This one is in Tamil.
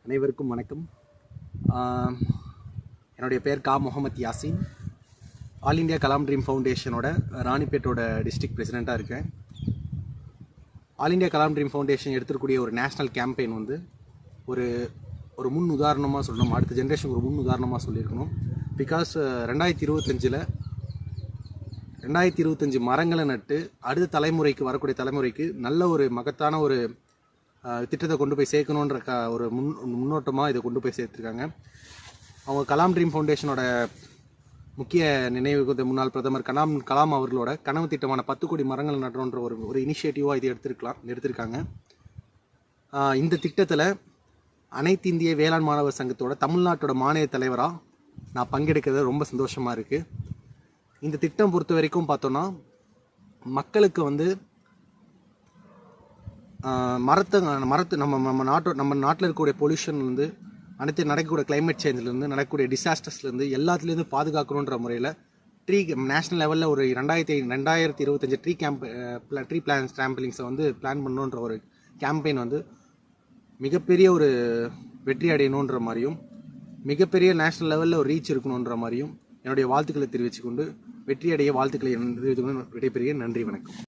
அனைவருக்கும் வணக்கம். என்னுடைய பேர் கா Mohammed Yasin. All India Kalam dream ஃபவுண்டேஷனோட ராணிப்பேட்டோட டிஸ்ட்ரிக்ட் பிரசிடெண்ட்டாக இருக்கேன். All India Kalam dream foundation எடுத்துக்கூடிய ஒரு நேஷ்னல் கேம்பெயின் வந்து ஒரு முன் உதாரணமாக சொல்லணும், அடுத்த ஜென்ரேஷனுக்கு ஒரு முன் உதாரணமாக சொல்லியிருக்கணும். பிகாஸ் 2025 மரங்களை நட்டு அடுத்த தலைமுறைக்கு வரக்கூடிய தலைமுறைக்கு நல்ல ஒரு மகத்தான ஒரு திட்டத்தை கொண்டு போய் சேர்க்கணுன்ற ஒரு முன்னோட்டமாக இதை கொண்டு போய் சேர்த்துருக்காங்க. அவங்க கலாம் ட்ரீம் ஃபவுண்டேஷனோட முக்கிய நினைவு முன்னாள் பிரதமர் கலாம் அவர்களோட கனவு திட்டமான 10 கோடி மரங்கள் நடுறோன்ற ஒரு இனிஷியேட்டிவாக இது எடுத்திருக்காங்க. இந்த திட்டத்தில் அனைத்து இந்திய வேளாண் மாணவர் சங்கத்தோட தமிழ்நாட்டோட மாநில தலைவராக நான் பங்கெடுக்கிறது ரொம்ப சந்தோஷமாக இருக்குது. இந்த திட்டம் பொறுத்த வரைக்கும் பார்த்தோன்னா மக்களுக்கு வந்து மரத்தை நம்ம நாட்டில் இருக்கக்கூடிய பொல்யூஷன் வந்து அனைத்து நடக்கக்கூடிய கிளைமேட் சேஞ்சிலேருந்து நடக்கக்கூடிய டிசாஸ்டர்ஸ்லேருந்து எல்லாத்துலேருந்து பாதுகாக்கணுன்ற முறையில் நேஷ்னல் லெவலில் ஒரு 2025 ட்ரீ சாம்பிளிங்ஸை வந்து பிளான் பண்ணணுன்ற ஒரு கேம்பெயின் வந்து மிகப்பெரிய ஒரு வெற்றி அடையணுன்ற மாதிரியும் மிகப்பெரிய நேஷ்னல் லெவலில் ஒரு ரீச் இருக்கணுன்ற மாதிரியும் என்னுடைய வாழ்த்துக்களை தெரிவித்துக்கொண்டு வெற்றி அடைய வாழ்த்துக்களை விடைபெறுகிறேன். நன்றி, வணக்கம்.